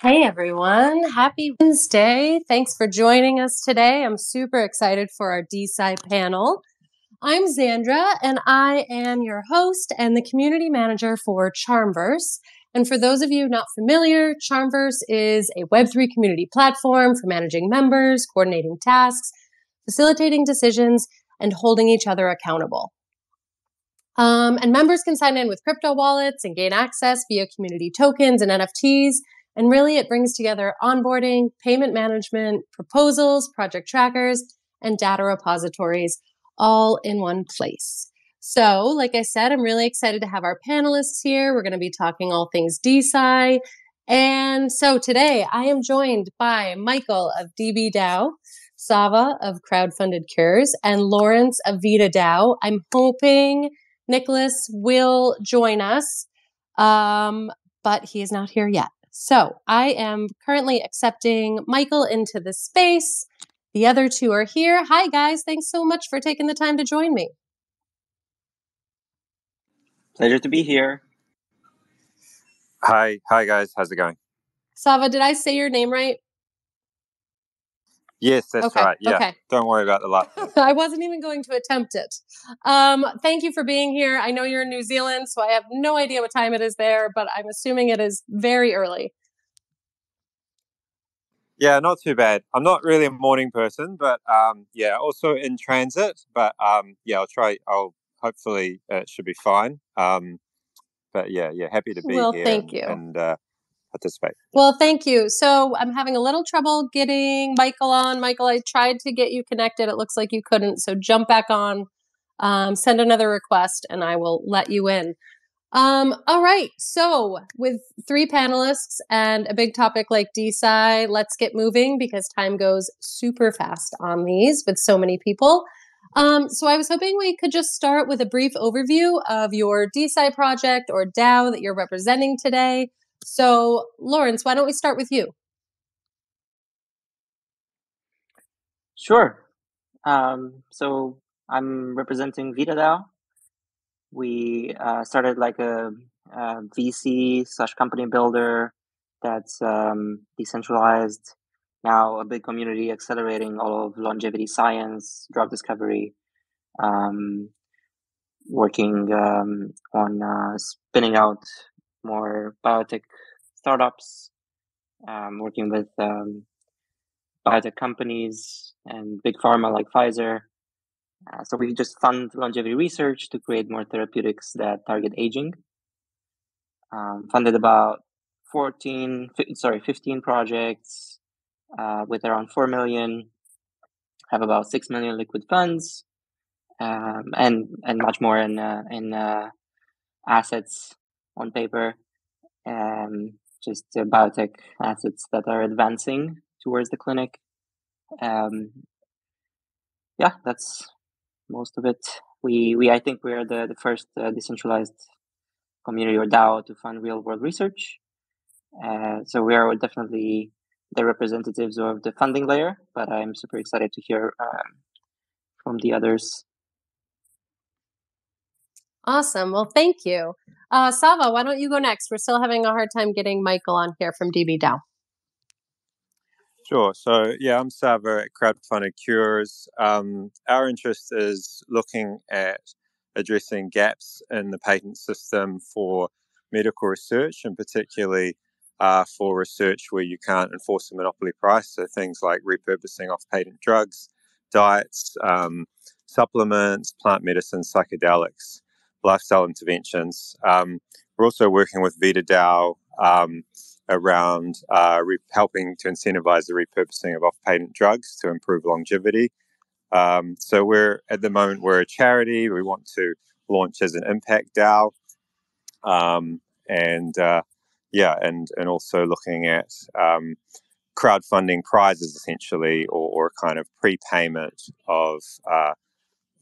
Hey everyone, happy Wednesday. Thanks for joining us today. I'm super excited for our DeSci panel. I'm Xandra and I am your host and the community manager for CharmVerse. And for those of you not familiar, CharmVerse is a Web3 community platform for managing members, coordinating tasks, facilitating decisions, and holding each other accountable. And members can sign in with crypto wallets and gain access via community tokens and NFTs. And really, it brings together onboarding, payment management, proposals, project trackers, and data repositories all in one place. So, like I said, I'm really excited to have our panelists here. We're going to be talking all things DeSci. And so today I am joined by Michael of DBDAO, Sava of Crowdfunded Cures, and Lawrence of VitaDAO. I'm hoping Nicholas will join us, but he is not here yet. So I am currently accepting Michael into the space. The other two are here. Hi, guys. Thanks so much for taking the time to join me. Pleasure to be here. Hi guys. How's it going? Sava, did I say your name right? Yes, that's right. Yeah. Okay. Don't worry about the last name. I wasn't even going to attempt it. Thank you for being here. I know you're in New Zealand, so I have no idea what time it is there, but I'm assuming it is very early. Yeah, not too bad. I'm not really a morning person, but also in transit. But I'll try. Hopefully it should be fine. But happy to be here. Thank you. And participate. Well, thank you. So I'm having a little trouble getting Michael on. Michael, I tried to get you connected. It looks like you couldn't. So jump back on, send another request, and I will let you in. All right. So with three panelists and a big topic like DeSci, let's get moving because time goes super fast on these with so many people. So I was hoping we could just start with a brief overview of your DeSci project or DAO that you're representing today. So Lawrence, why don't we start with you? Sure. So I'm representing VitaDAO. We started like a VC/company builder that's decentralized. Now a big community accelerating all of longevity science, drug discovery, working on spinning out more biotech startups, working with biotech companies and big pharma like Pfizer. So we just fund longevity research to create more therapeutics that target aging. Funded about 15 projects with around 4 million, have about 6 million liquid funds, and much more in assets on paper, just biotech assets that are advancing towards the clinic. That's most of it. I think we're the first decentralized community or DAO to fund real world research. So we are definitely the representatives of the funding layer, but I'm super excited to hear from the others. Awesome. Well, thank you. Sava, why don't you go next? We're still having a hard time getting Michael on here from DBDAO. Sure. So, I'm Sava at Crowdfunded Cures. Our interest is looking at addressing gaps in the patent system for medical research, and particularly for research where you can't enforce a monopoly price. So things like repurposing off-patent drugs, diets, supplements, plant medicine, psychedelics, lifestyle interventions. We're also working with VitaDAO around helping to incentivize the repurposing of off-patent drugs to improve longevity. So we're a charity. We want to launch as an impact DAO, and also looking at crowdfunding prizes essentially, or kind of prepayment of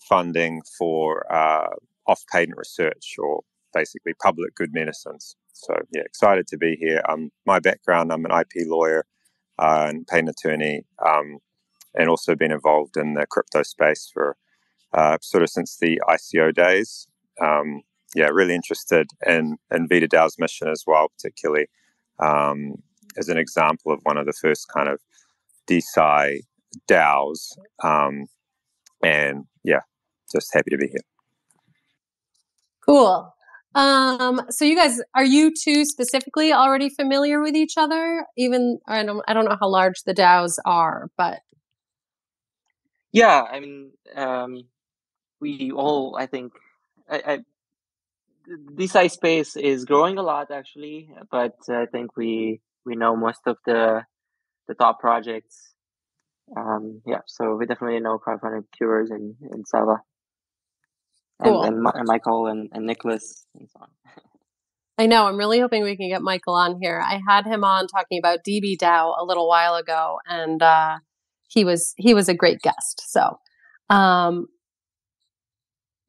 funding for off-patent research, or basically public good medicines. So excited to be here. My background, I'm an IP lawyer and patent attorney, and also been involved in the crypto space for sort of since the ICO days. Really interested in VitaDAO's mission as well, particularly as an example of one of the first kind of DeSci DAOs. And yeah, just happy to be here. Cool. So you guys, are you two specifically already familiar with each other? Even I don't know how large the DAOs are, but yeah, I mean, we all, I think, the DeSci space is growing a lot actually, but I think we know most of the top projects. Yeah, so we definitely know crowdfunding cures and Sava cool. and Michael and Nicholas and so on. I know. I'm really hoping we can get Michael on here. I had him on talking about DB DAO a little while ago, and he was a great guest. So, are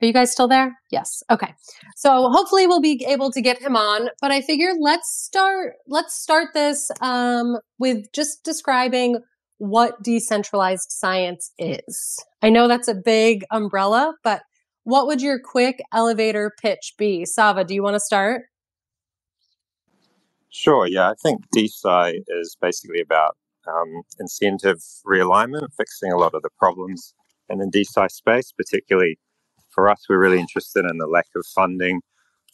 you guys still there? Yes. Okay. So hopefully we'll be able to get him on. But I figured let's start this with just describing what decentralized science is. I know that's a big umbrella, but what would your quick elevator pitch be? Sava, do you want to start? Sure, yeah. I think DeSci is basically about incentive realignment, fixing a lot of the problems in the DeSci space. Particularly for us, we're really interested in the lack of funding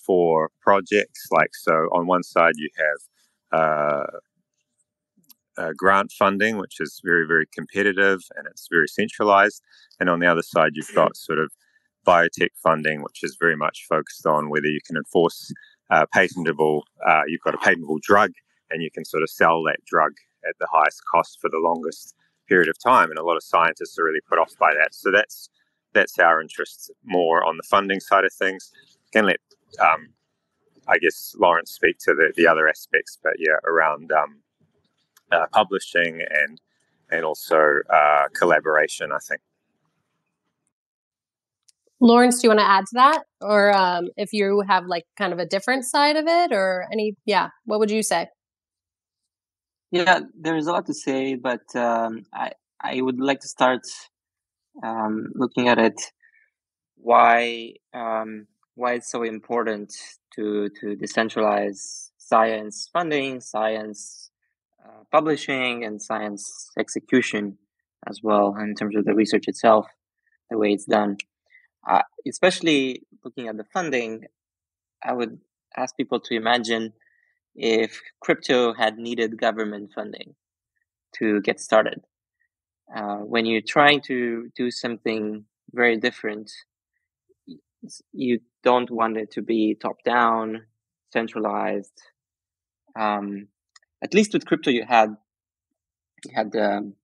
for projects. Like, so on one side you have grant funding, which is very, very competitive and it's very centralized. And on the other side, you've got sort of biotech funding, which is very much focused on whether you can enforce you've got a patentable drug and you can sort of sell that drug at the highest cost for the longest period of time. And a lot of scientists are really put off by that. So that's our interest more on the funding side of things. Can let, I guess, Lawrence speak to the other aspects, but yeah, around publishing and also collaboration, I think. Lawrence, do you want to add to that? Or if you have like kind of a different side of it or what would you say? Yeah, there's a lot to say, but I would like to start looking at it why it's so important to decentralize science funding, science publishing, and science execution as well in terms of the research itself, the way it's done. Especially looking at the funding, I would ask people to imagine if crypto had needed government funding to get started. When you're trying to do something very different, you don't want it to be top down, centralized. At least with crypto, you had the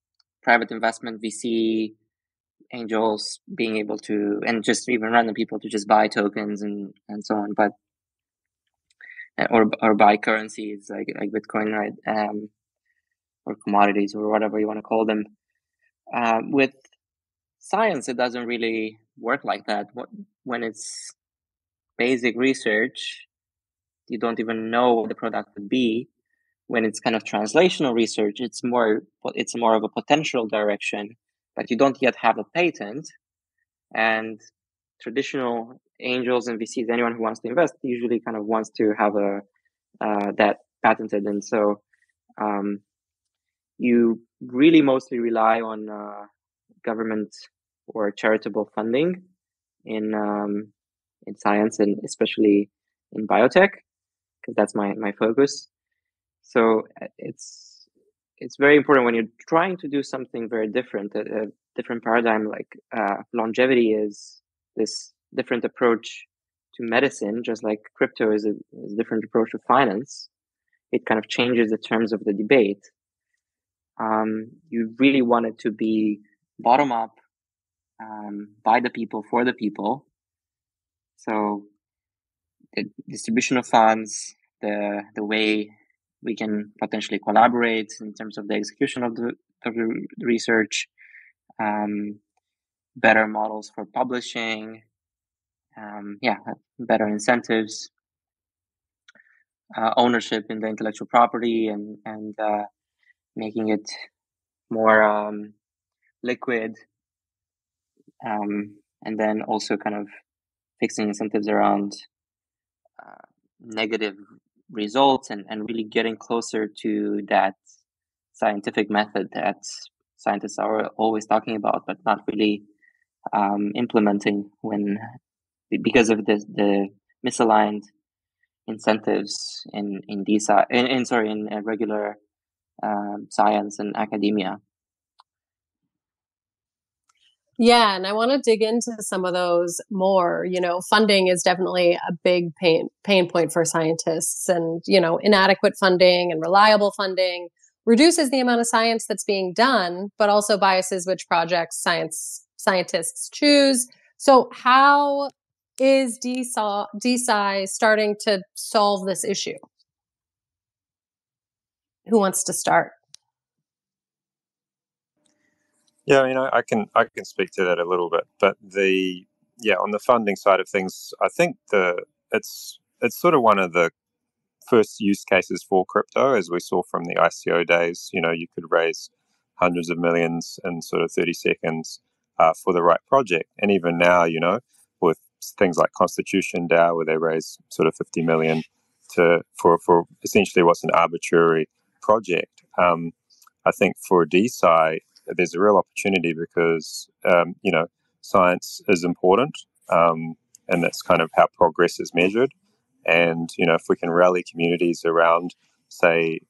private investment VC angels being able to, and just even random people to just buy tokens and so on, but or buy currencies like Bitcoin, right? Or commodities or whatever you want to call them. With science, it doesn't really work like that. When it's basic research, you don't even know what the product would be. When it's kind of translational research, it's more of a potential direction, but you don't yet have a patent. And traditional angels and VCs, anyone who wants to invest, usually kind of wants to have that patented, and so you really mostly rely on government or charitable funding in science, and especially in biotech, because that's my focus. So it's very important when you're trying to do something very different, a different paradigm, like longevity is this different approach to medicine, just like crypto is a different approach to finance. It kind of changes the terms of the debate. You really want it to be bottom up, by the people, for the people. So the distribution of funds, the way we can potentially collaborate in terms of the execution of the research, better models for publishing, better incentives, ownership in the intellectual property, and making it more liquid, and then also kind of fixing incentives around negative results and really getting closer to that scientific method that scientists are always talking about, but not really implementing because of the misaligned incentives in DeSci, in regular science and academia. Yeah, and I want to dig into some of those more. Funding is definitely a big pain point for scientists, and inadequate funding and reliable funding reduces the amount of science that's being done, but also biases which projects scientists choose. So how is DeSci starting to solve this issue? Who wants to start? Yeah, I can speak to that a little bit, but on the funding side of things, I think it's sort of one of the first use cases for crypto, as we saw from the ICO days. You could raise hundreds of millions in sort of 30 seconds for the right project, and even now, with things like Constitution DAO, where they raise sort of 50 million for essentially what's an arbitrary project. I think for DeSci, there's a real opportunity because, science is important, and that's kind of how progress is measured. And, if we can rally communities around, say,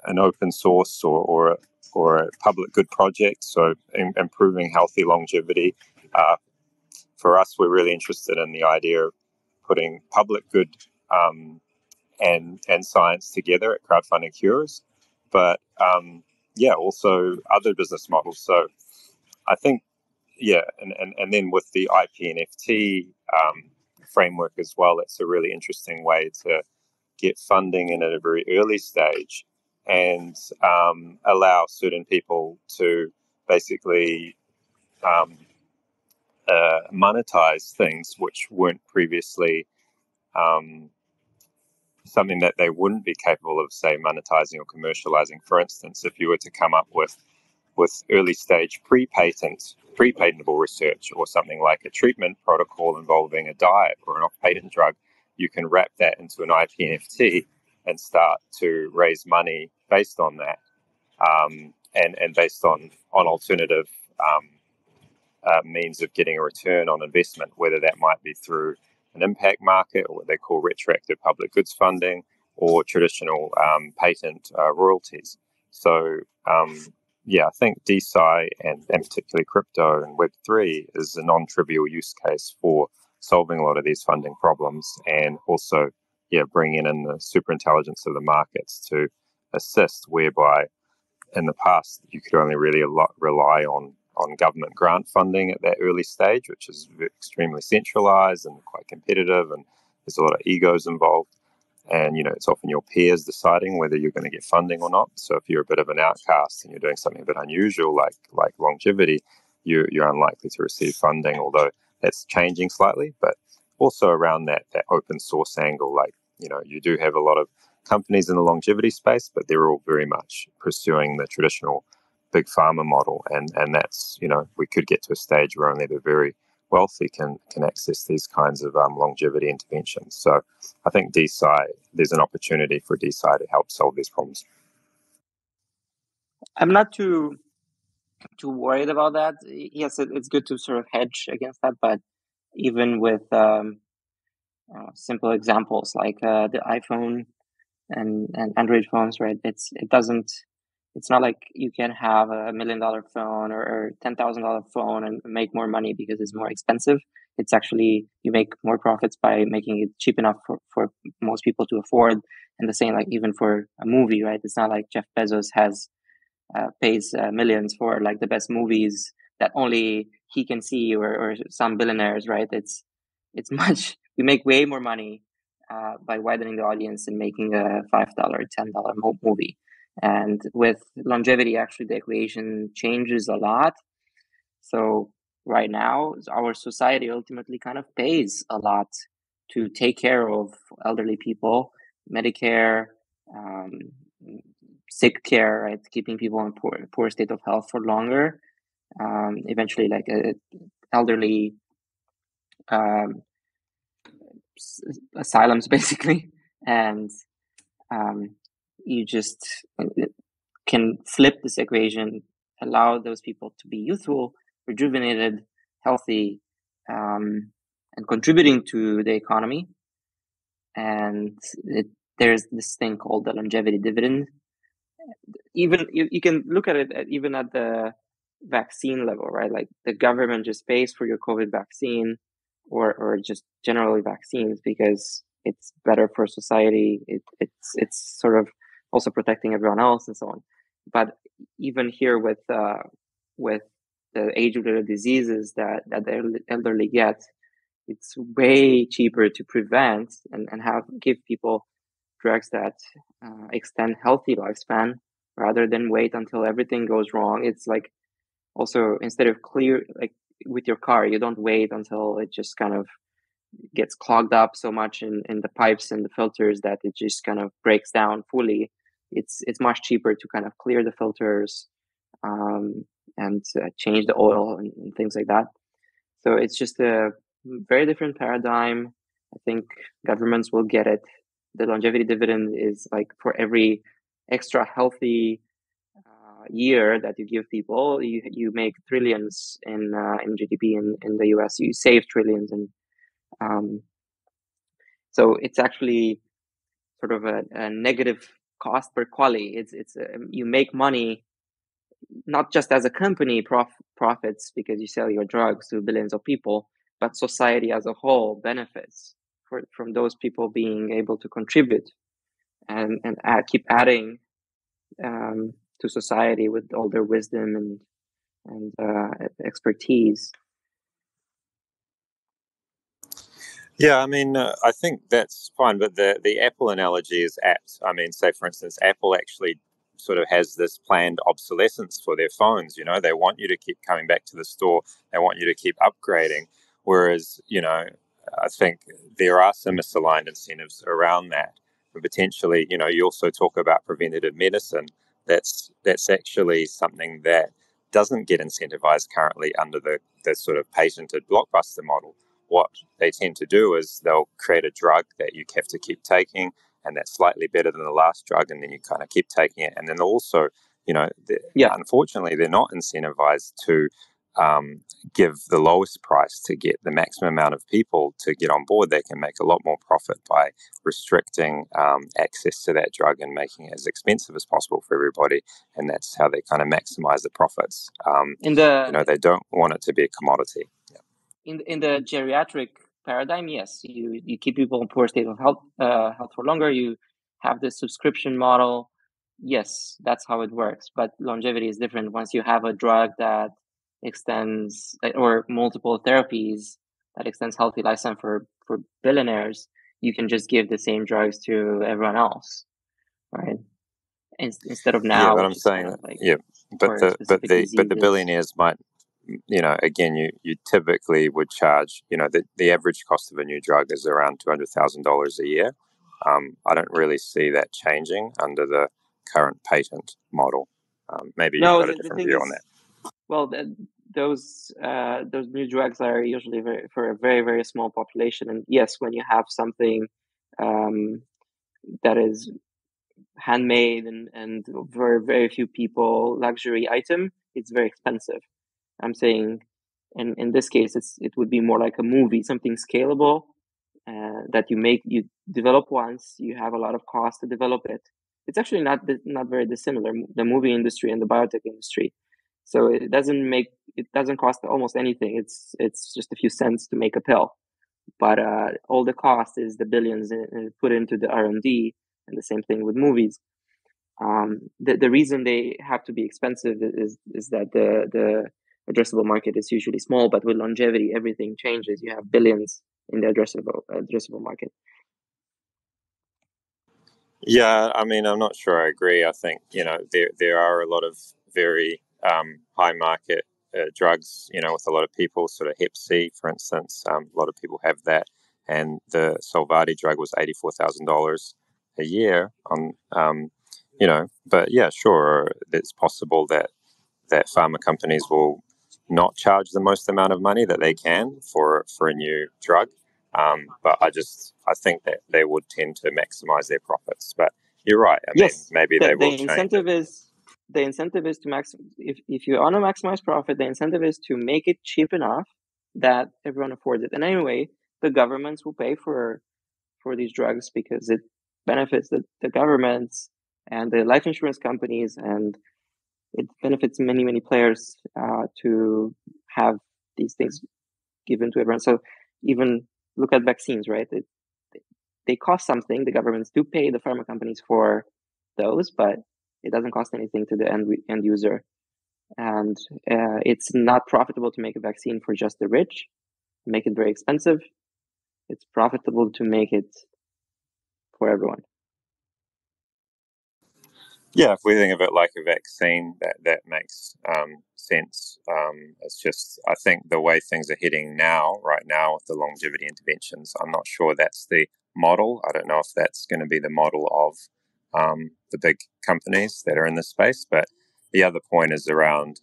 an open source or a public good project, so improving healthy longevity, for us, we're really interested in the idea of putting public good and science together at Crowdfunding Cures. But also other business models. So I think, and then with the IP and FT framework as well, it's a really interesting way to get funding in at a very early stage and allow certain people to basically monetize things which weren't previously something that they wouldn't be capable of, say, monetizing or commercializing. For instance, if you were to come up with early stage pre-patentable research, or something like a treatment protocol involving a diet or an off-patent drug, you can wrap that into an IP NFT and start to raise money based on that, and based on alternative means of getting a return on investment, whether that might be through an impact market, or what they call retroactive public goods funding, or traditional patent royalties. So I think DeSci and particularly crypto and Web3 is a non-trivial use case for solving a lot of these funding problems, and also bringing in the super intelligence of the markets to assist, whereby in the past you could only really rely on government grant funding at that early stage, which is extremely centralized and quite competitive, and there's a lot of egos involved. And, it's often your peers deciding whether you're going to get funding or not. So if you're a bit of an outcast and you're doing something a bit unusual, like longevity, you're unlikely to receive funding, although that's changing slightly. But also around that open source angle, you do have a lot of companies in the longevity space, but they're all very much pursuing the traditional big pharma model. And that's, we could get to a stage where only the very wealthy can access these kinds of longevity interventions. So I think there's an opportunity for DeSci to help solve these problems. I'm not too worried about that. Yes, it's good to sort of hedge against that, but even with simple examples like the iPhone and Android phones, right? It's not like you can have $1 million phone or $10,000 phone and make more money because it's more expensive. It's actually, you make more profits by making it cheap enough for most people to afford. And the same, like even for a movie, right? It's not like Jeff Bezos pays millions for like the best movies that only he can see, or some billionaires, right? It's much, we make way more money by widening the audience and making a $5, $10 movie. And with longevity, actually, the equation changes a lot. So right now, our society ultimately kind of pays a lot to take care of elderly people, Medicare, sick care, right? Keeping people in poor state of health for longer. Eventually, like elderly asylums, basically. And you just can flip this equation, allow those people to be youthful, rejuvenated, healthy, and contributing to the economy. And there's this thing called the longevity dividend. Even you can look at it even at the vaccine level, right? Like the government just pays for your COVID vaccine or just generally vaccines because it's better for society. It's sort of also protecting everyone else and so on. But even here with the age-related diseases that the elderly get, it's way cheaper to prevent and give people drugs that extend healthy lifespan rather than wait until everything goes wrong. It's like also instead of like with your car, you don't wait until it just kind of gets clogged up so much in the pipes and the filters that it just kind of breaks down fully. It's much cheaper to kind of clear the filters and change the oil and things like that. So it's just a very different paradigm. I think governments will get it. The longevity dividend is like for every extra healthy year that you give people, you make trillions in GDP in the US. You save trillions, and so it's actually sort of a negative cost per quality. It's you make money not just as a company profits because you sell your drugs to billions of people, but society as a whole benefits from those people being able to contribute and keep adding to society with all their wisdom and expertise. Yeah, I mean, I think that's fine, but the Apple analogy is apt. I mean, say, for instance, Apple actually sort of has this planned obsolescence for their phones. You know, they want you to keep coming back to the store. They want you to keep upgrading. Whereas, you know, I think there are some misaligned incentives around that. And potentially, you know, you also talk about preventative medicine. That's actually something that doesn't get incentivized currently under the sort of patented blockbuster model. What they tend to do is they'll create a drug that you have to keep taking, and that's slightly better than the last drug, and then you kind of keep taking it. And then also, you know, unfortunately, they're not incentivized to give the lowest price to get the maximum amount of people to get on board. They can make a lot more profit by restricting access to that drug and making it as expensive as possible for everybody, and that's how they kind of maximize the profits. You know, they don't want it to be a commodity. Yeah. In the geriatric paradigm, yes, you keep people in poor state of health for longer. You have the subscription model. Yes, that's how it works. But longevity is different. Once you have a drug that extends, or multiple therapies that extends healthy lifespan for billionaires, you can just give the same drugs to everyone else, right? Instead of now. Yeah, but I'm saying but the billionaires might. You know, again, you typically would charge, you know, the average cost of a new drug is around $200,000 a year. I don't really see that changing under the current patent model. Maybe you've got a different view on that. Well, those new drugs are usually for a very, very small population. And yes, when you have something that is handmade and very, very few people, luxury item, it's very expensive. I'm saying, in this case, it would be more like a movie, something scalable that you develop once. You have a lot of cost to develop it. It's actually not very dissimilar, the movie industry and the biotech industry. So it doesn't cost almost anything. It's just a few cents to make a pill, but all the cost is the billions put into the R&D, and the same thing with movies. The reason they have to be expensive is that the addressable market is usually small, but with longevity, everything changes. You have billions in the addressable market. Yeah, I mean, I'm not sure I agree. I think, you know, there are a lot of very high market drugs, you know, with a lot of people, sort of Hep C, for instance. A lot of people have that. And the Sovaldi drug was $84,000 a year on, you know, but yeah, sure, it's possible that pharma companies will not charge the most amount of money that they can for a new drug. But I think that they would tend to maximize their profits. But you're right. I mean, maybe they will the change incentive it. is the incentive is to if you want to maximize profit, the incentive is to make it cheap enough that everyone affords it. And anyway, the governments will pay for these drugs because it benefits the governments and the life insurance companies, and it benefits many players to have these things given to everyone. So even look at vaccines, right? They cost something. The governments do pay the pharma companies for those, but it doesn't cost anything to the end user. And it's not profitable to make a vaccine for just the rich, make it very expensive. It's profitable to make it for everyone. Yeah, if we think of it like a vaccine, that makes sense. It's just, I think the way things are heading right now with the longevity interventions, I'm not sure that's the model. I don't know if that's going to be the model of the big companies that are in this space. But the other point is around,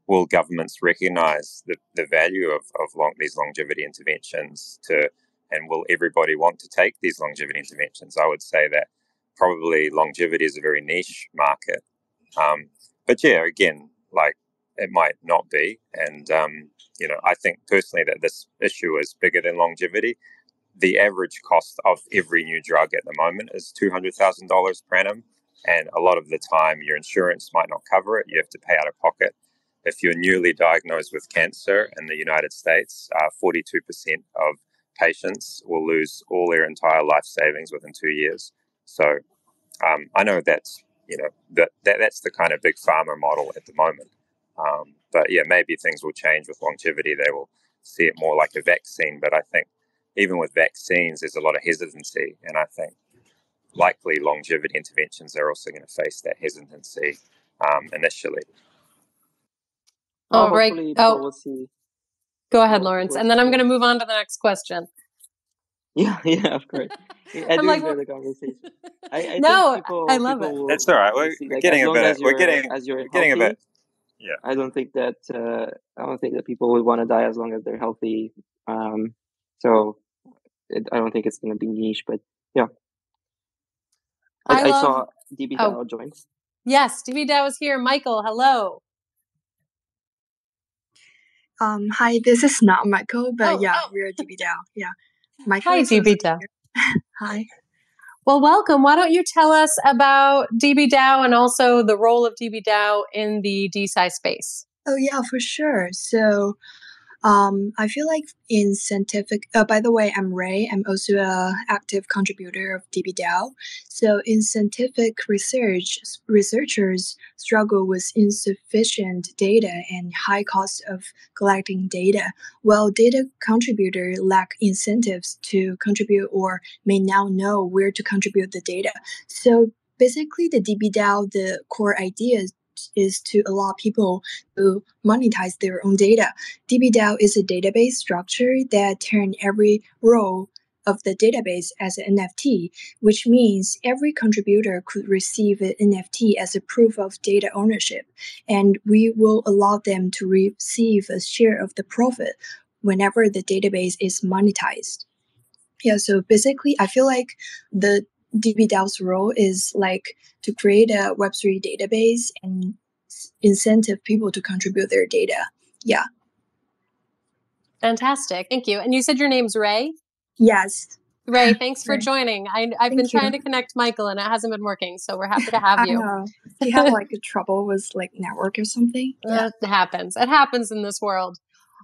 will governments recognize the value of these longevity interventions and will everybody want to take these longevity interventions? I would say that probably longevity is a very niche market. But yeah, again, like it might not be. And, I think personally that this issue is bigger than longevity. The average cost of every new drug at the moment is $200,000 per annum. And a lot of the time your insurance might not cover it. You have to pay out of pocket. If you're newly diagnosed with cancer in the United States, 42% of patients will lose all their entire life savings within 2 years. So I know that's that's the kind of big pharma model at the moment. But yeah, maybe things will change with longevity. They will see it more like a vaccine. But I think even with vaccines, there's a lot of hesitancy, and I think likely longevity interventions are also going to face that hesitancy initially. All right. Hopefully people will see. Go ahead, Lawrence, and then I'm going to move on to the next question. Yeah, of course. I do enjoy the conversation. I think people, I love it. That's all right. We're getting a bit. We're getting a bit. Yeah. I don't think that people would want to die as long as they're healthy. So I don't think it's going to be niche, but yeah. I saw DeSci join. Yes, DeSci is here. Michael, hello. Hi, this is not Michael, but we're DeSci. Yeah. Michael. Hi, DeSci. Hi. Well, welcome. Why don't you tell us about DeSci and also the role of DeSci in the DeSci space? Oh, yeah, for sure. So I feel like in scientific, by the way, I'm Ray. I'm also an active contributor of DeSci. So in scientific research, researchers struggle with insufficient data and high cost of collecting data, while data contributors lack incentives to contribute or may not know where to contribute the data. So basically the DeSci, the core idea is to allow people to monetize their own data. DeSci is a database structure that turns every row of the database as an NFT, which means every contributor could receive an NFT as a proof of data ownership, and we will allow them to receive a share of the profit whenever the database is monetized. Yeah, so basically, I feel like the DeSci's role is like to create a Web3 database and incentive people to contribute their data. Yeah. Fantastic. Thank you. And you said your name's Ray? Yes. Ray, thanks for joining. I've been trying to connect Michael and it hasn't been working, so we're happy to have you. I know. Do you have like a trouble with like network or something? Yeah. It happens. It happens in this world.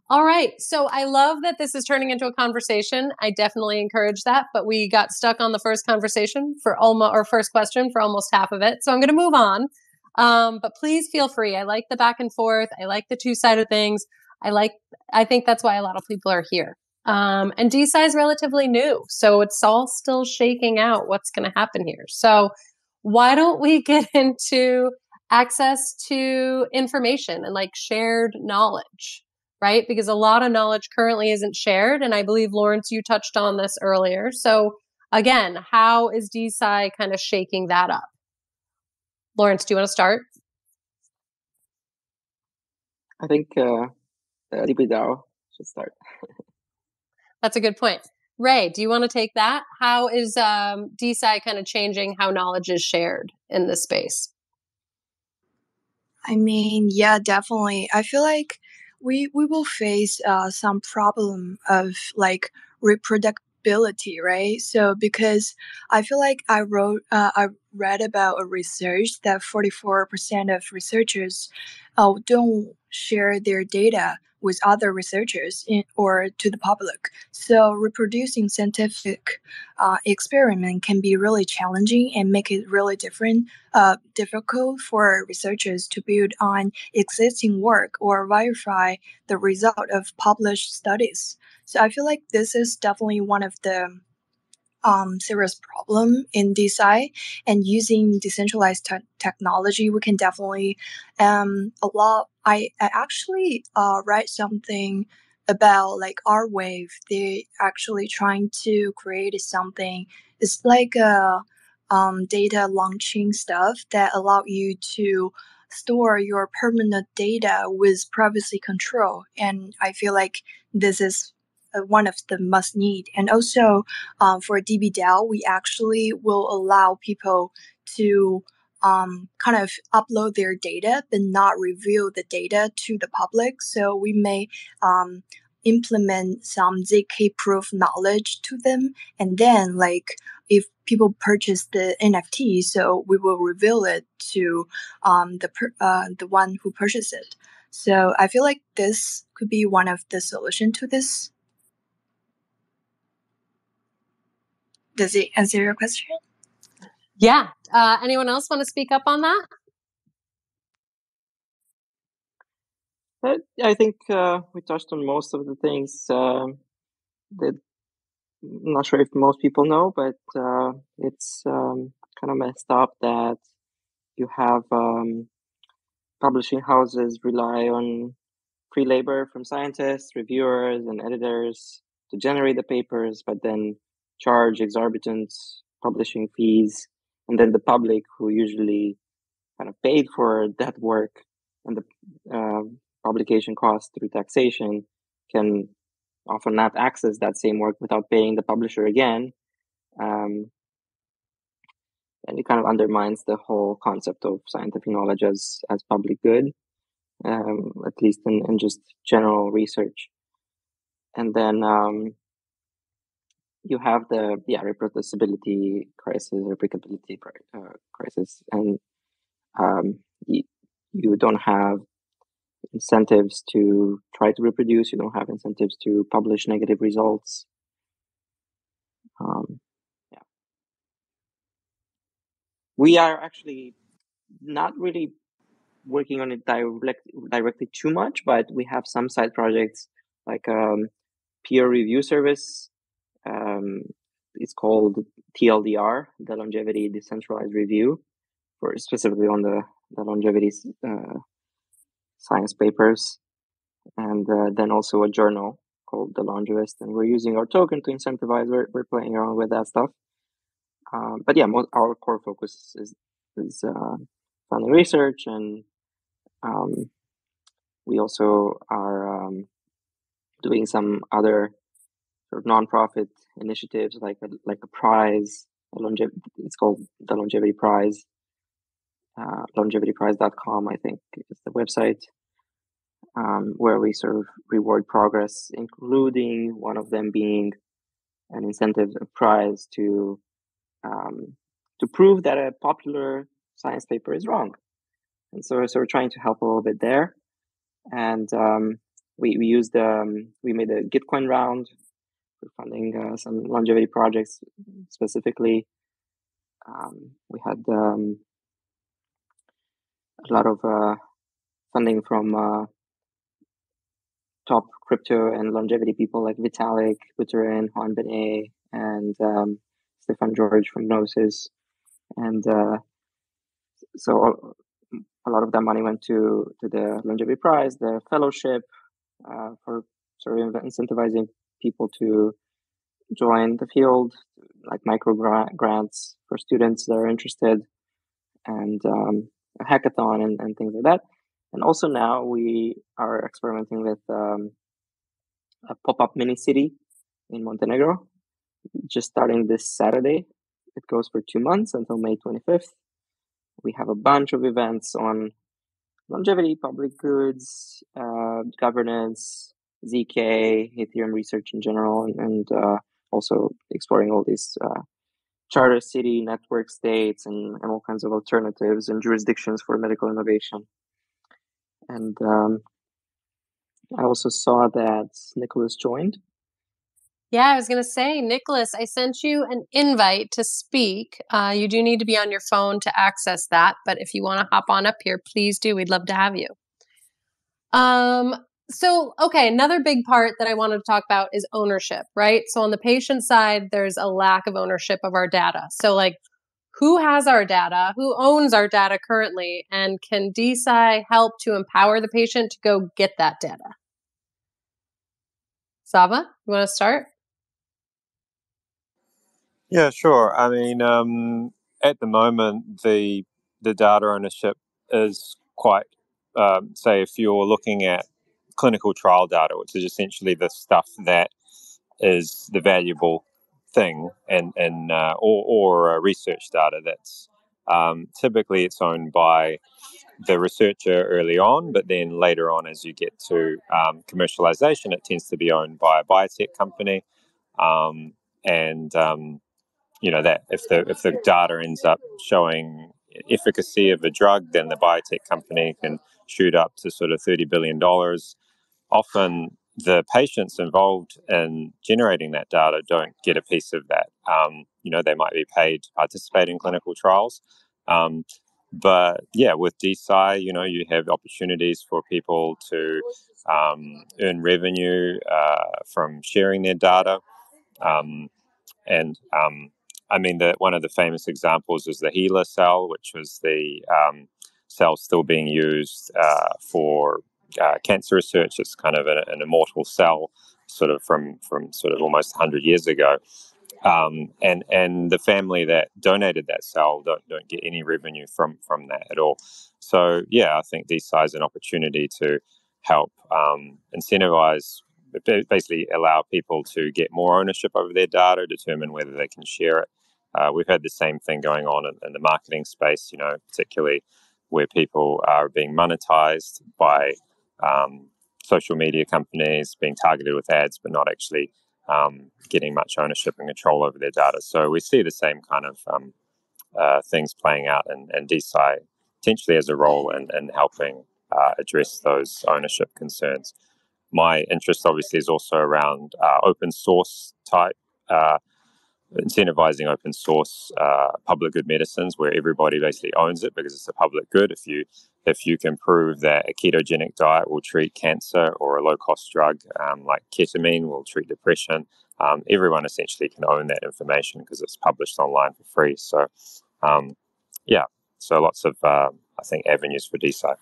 All right. So I love that this is turning into a conversation. I definitely encourage that, but we got stuck on the first conversation first question for almost half of it. So I'm going to move on. But please feel free. I like the back and forth. I like the two-sided things. I think that's why a lot of people are here. And DeSci is relatively new, so it's all still shaking out what's going to happen here. So why don't we get into access to information and like shared knowledge? Right? Because a lot of knowledge currently isn't shared. And I believe, Lawrence, you touched on this earlier. So again, how is DeSci kind of shaking that up? Lawrence, do you want to start? I think DeSci should start. That's a good point. Ray, do you want to take that? How is DeSci kind of changing how knowledge is shared in this space? I mean, yeah, definitely. I feel like we will face some problem of like reproducibility, right? So because I feel like I read about a research that 44% of researchers don't share their data with other researchers or to the public. So reproducing scientific experiment can be really challenging and make it really difficult for researchers to build on existing work or verify the result of published studies. So I feel like this is definitely one of the serious problem in DeSci, and using decentralized technology, we can definitely allow. I actually write something about like R Wave. They actually trying to create something. It's like a data launching stuff that allow you to store your permanent data with privacy control, and I feel like this is one of the must need. And also for DBDAO, we actually will allow people to kind of upload their data but not reveal the data to the public. So we may implement some ZK proof knowledge to them, and then like if people purchase the NFT, so we will reveal it to the one who purchased it. So I feel like this could be one of the solution to this. Does it answer your question? Yeah. Anyone else want to speak up on that? I think we touched on most of the things that I'm not sure if most people know, but it's kind of messed up that you have publishing houses rely on free labor from scientists, reviewers, and editors to generate the papers, but then charge exorbitant publishing fees. And then the public, who usually kind of paid for that work and the publication costs through taxation, can often not access that same work without paying the publisher again. And it kind of undermines the whole concept of scientific knowledge as public good, at least in just general research. And then you have the reproducibility crisis, replicability crisis, and you don't have incentives to try to reproduce. You don't have incentives to publish negative results. We are actually not really working on it directly too much, but we have some side projects like peer review service. It's called TLDR, the Longevity Decentralized Review, for specifically on the longevity science papers, and then also a journal called The Longevist, and we're using our token to incentivize. We're playing around with that stuff. But yeah, our core focus is funding research, and we also are doing some other sort of nonprofit initiatives, like a prize, it's called the Longevity Prize. longevityprize.com, I think, is the website, where we sort of reward progress, including one of them being an incentive, a prize to prove that a popular science paper is wrong. And so we're trying to help a little bit there. And we made a Gitcoin round for funding some longevity projects specifically. We had a lot of funding from top crypto and longevity people like Vitalik Buterin, Juan Benet, and Stefan George from Gnosis. And so a lot of that money went to the Longevity Prize, the fellowship, for sort of incentivizing people to join the field, like micro grants for students that are interested, and a hackathon and things like that. And also now we are experimenting with a pop-up mini city in Montenegro, just starting this Saturday. It goes for 2 months until May 25th. We have a bunch of events on longevity, public goods, governance, ZK, Ethereum research in general, and also exploring all these charter city network states and all kinds of alternatives and jurisdictions for medical innovation. And I also saw that Nicholas joined. Yeah, I was going to say, Nicholas, I sent you an invite to speak. You do need to be on your phone to access that, but if you want to hop on up here, please do. We'd love to have you. Okay, another big part that I wanted to talk about is ownership, right? So on the patient side, there's a lack of ownership of our data. So like, who has our data? Who owns our data currently? And can DeSci help to empower the patient to go get that data? Sava, you want to start? Yeah, sure. I mean, at the moment, the data ownership is quite, say, if you're looking at clinical trial data, which is essentially the stuff that is the valuable thing, or research data that's typically it's owned by the researcher early on, but then later on, as you get to commercialization, it tends to be owned by a biotech company, and that if the data ends up showing efficacy of a drug, then the biotech company can shoot up to sort of $30 billion. Often the patients involved in generating that data don't get a piece of that. They might be paid to participate in clinical trials. But yeah, with DeSci, you have opportunities for people to earn revenue from sharing their data. I mean, one of the famous examples is the HeLa cell, which was the cell still being used for cancer research. It's kind of an immortal cell, sort of from sort of almost 100 years ago. And the family that donated that cell don't get any revenue from that at all. So yeah, I think DeSci is an opportunity to help incentivize, basically allow people to get more ownership over their data, determine whether they can share it. We've had the same thing going on in the marketing space, particularly where people are being monetized by social media companies, being targeted with ads, but not actually getting much ownership and control over their data. So we see the same kind of things playing out, and DeSci potentially has a role in helping address those ownership concerns. My interest obviously is also around open source type, incentivizing open source public good medicines where everybody basically owns it because it's a public good. If you can prove that a ketogenic diet will treat cancer, or a low cost drug like ketamine will treat depression, everyone essentially can own that information because it's published online for free. So so lots of I think avenues for DeSci.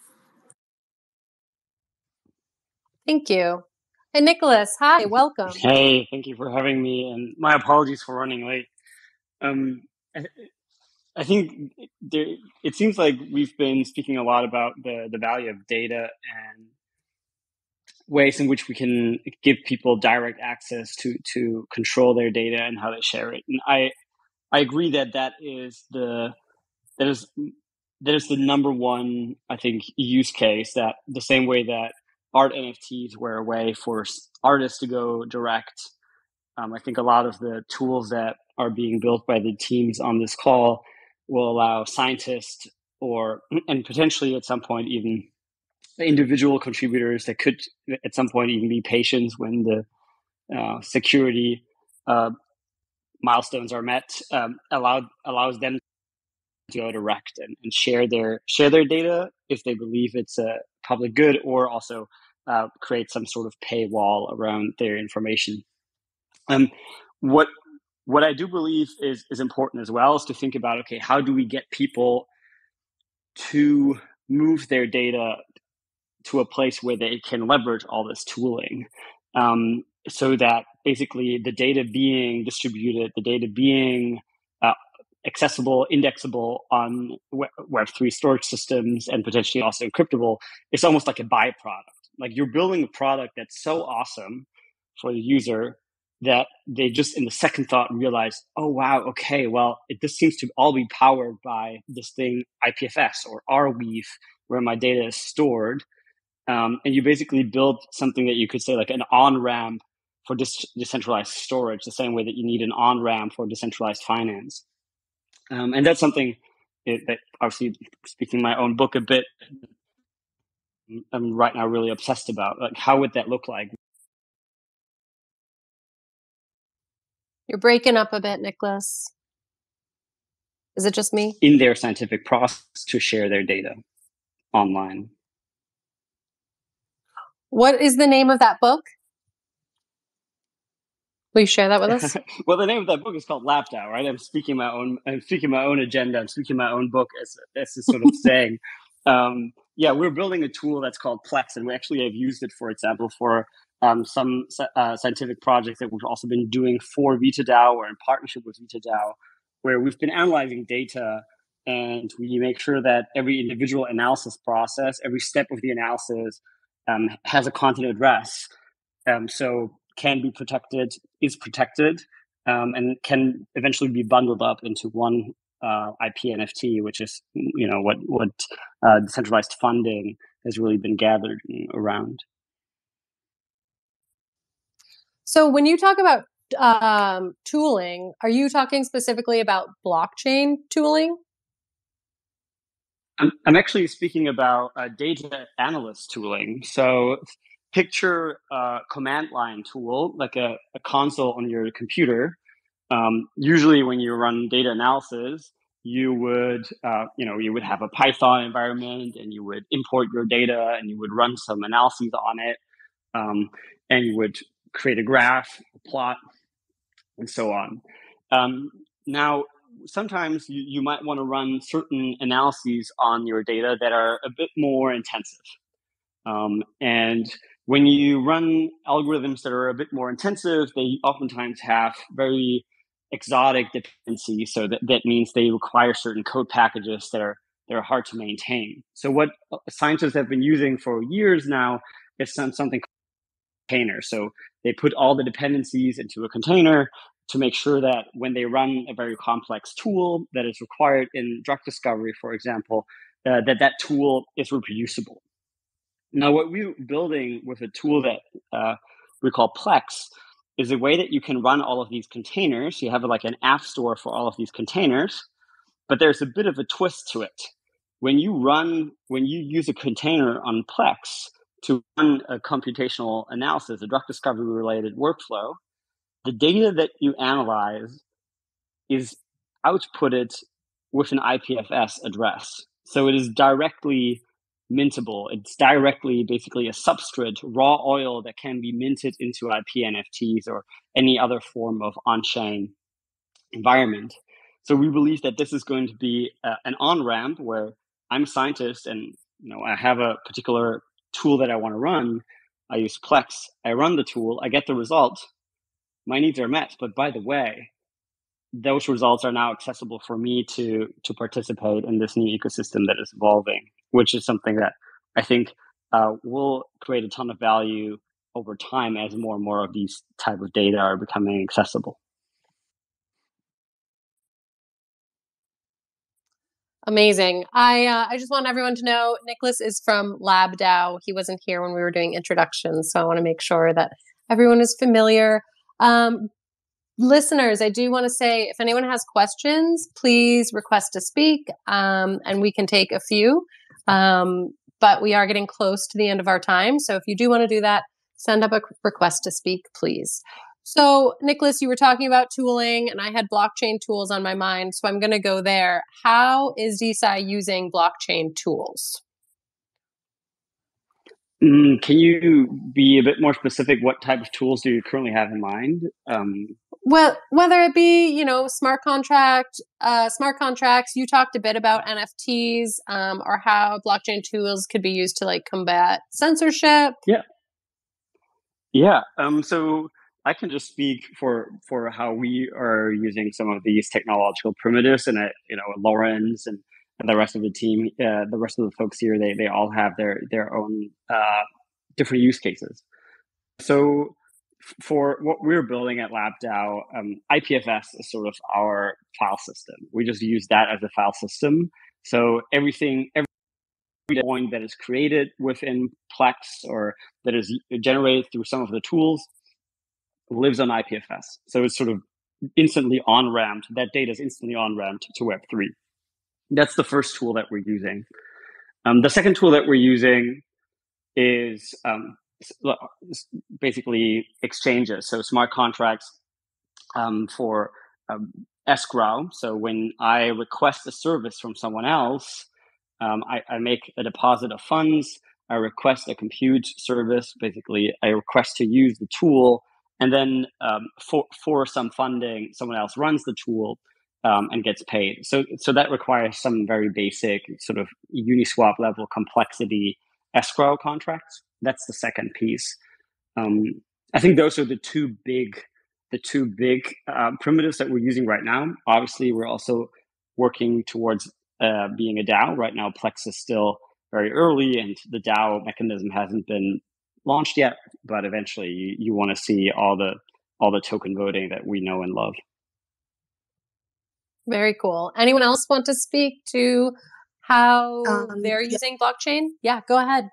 Thank you. And Nicholas, hi, welcome. Hey, thank you for having me, and my apologies for running late. I think it seems like we've been speaking a lot about the value of data and ways in which we can give people direct access to control their data and how they share it. And I agree that is the number one, I think, use case, that the same way that art NFTs were a way for artists to go direct. I think a lot of the tools that are being built by the teams on this call will allow scientists and potentially at some point even individual contributors that could at some point even be patients when the security milestones are met, allows them to go direct and share their data if they believe it's a public good, or also create some sort of paywall around their information. What I do believe is important as well is to think about, okay, how do we get people to move their data to a place where they can leverage all this tooling, so that basically the data being distributed, the data being accessible, indexable on Web3 storage systems, and potentially also encryptable, is almost like a byproduct. Like, you're building a product that's so awesome for the user that they just in the second thought realized, oh, wow, okay, well, this seems to all be powered by this thing, IPFS or Arweave, where my data is stored. And you basically build something that you could say like an on-ramp for decentralized storage, the same way that you need an on-ramp for decentralized finance. And that's something that obviously, speaking my own book a bit, I'm right now really obsessed about. Like, how would that look like? You're breaking up a bit, Nicholas. Is it just me? In their scientific process to share their data online. What is the name of that book? Will you share that with us? Well, the name of that book is called LabDAO, right? I'm speaking my own agenda. I'm speaking my own book as a sort of saying. Yeah, we're building a tool that's called Plex, and we actually have used it, for example, for some scientific projects that we've also been doing for VitaDAO or in partnership with VitaDAO, where we've been analyzing data and we make sure that every individual analysis process, every step of the analysis has a content address. So can be protected, is protected, and can eventually be bundled up into one IP NFT, which is what decentralized funding has really been gathered around. So when you talk about tooling, are you talking specifically about blockchain tooling? I'm actually speaking about data analyst tooling. So picture a command line tool, like a console on your computer. Usually when you run data analysis, you would have a Python environment and you would import your data and you would run some analyses on it. And you would create a graph, a plot, and so on. Now, sometimes you might want to run certain analyses on your data that are a bit more intensive. And when you run algorithms that are a bit more intensive, they oftentimes have very exotic dependencies. So that means they require certain code packages that are hard to maintain. So what scientists have been using for years now is something called container. So they put all the dependencies into a container to make sure that when they run a very complex tool that is required in drug discovery, for example, that tool is reproducible. Now, what we're building with a tool that we call Plex is a way that you can run all of these containers. You have like an app store for all of these containers, but there's a bit of a twist to it. When you use a container on Plex to run a computational analysis, a drug discovery related workflow, the data that you analyze is outputted with an IPFS address. So it is directly mintable. It's directly basically a substrate, raw oil that can be minted into IP NFTs or any other form of on-chain environment. So we believe that this is going to be an on-ramp where I'm a scientist and I have a particular tool that I want to run. I use Plex. I run the tool. I get the result. My needs are met. But by the way, those results are now accessible for me to participate in this new ecosystem that is evolving, which is something that I think will create a ton of value over time as more and more of these type of data are becoming accessible. Amazing. I just want everyone to know Nicholas is from LabDAO. He wasn't here when we were doing introductions, so I want to make sure that everyone is familiar. Listeners, I do want to say if anyone has questions, please request to speak, and we can take a few. But we are getting close to the end of our time, so if you do want to do that, send up a request to speak, please. So, Nicholas, you were talking about tooling, and I had blockchain tools on my mind, so I'm going to go there. How is DeSci using blockchain tools? Can you be a bit more specific? What type of tools do you currently have in mind? Well, whether it be, smart contracts, you talked a bit about NFTs, or how blockchain tools could be used to combat censorship. Yeah. So I can just speak for how we are using some of these technological primitives, and Lawrence and the rest of the team, the rest of the folks here, they all have their own different use cases. So for what we're building at LabDAO, IPFS is sort of our file system. We just use that as a file system. So every point that is created within Plex or that is generated through some of the tools lives on IPFS. So it's sort of instantly on-ramped. That data is instantly on-ramped to Web3. That's the first tool that we're using. The second tool that we're using is basically exchanges, so smart contracts for escrow. So when I request a service from someone else, I make a deposit of funds, I request a compute service, basically I request to use the tool, and then for some funding, someone else runs the tool and gets paid. So that requires some very basic sort of Uniswap level complexity escrow contracts. That's the second piece. I think those are the two big primitives that we're using right now. Obviously, we're also working towards being a DAO. Right now, Plex is still very early, and the DAO mechanism hasn't been launched yet. But eventually, you want to see all the token voting that we know and love. Very cool. Anyone else want to speak to how they're using blockchain? Yeah, go ahead.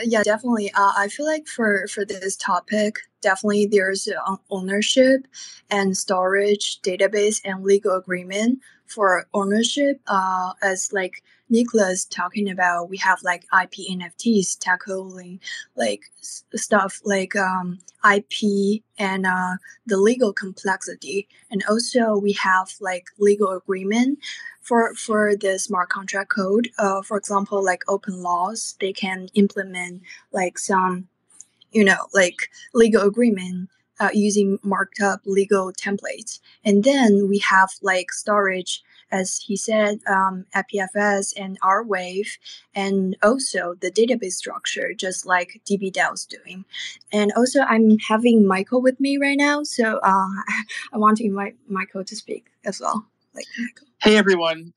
Yeah, definitely. I feel like for this topic, definitely there's ownership and storage, database, and legal agreement. For ownership, as like Nicholas talking about, we have like IP NFTs tackling like stuff like IP and the legal complexity, and also we have like legal agreement for the smart contract code. For example, like open laws, they can implement like some like legal agreement using marked up legal templates. And then we have like storage, as he said, IPFS and R-Wave, and also the database structure, just like DB DAO's doing. And also I'm having Michael with me right now, so I want to invite Michael to speak as well. Like Michael. Hey everyone,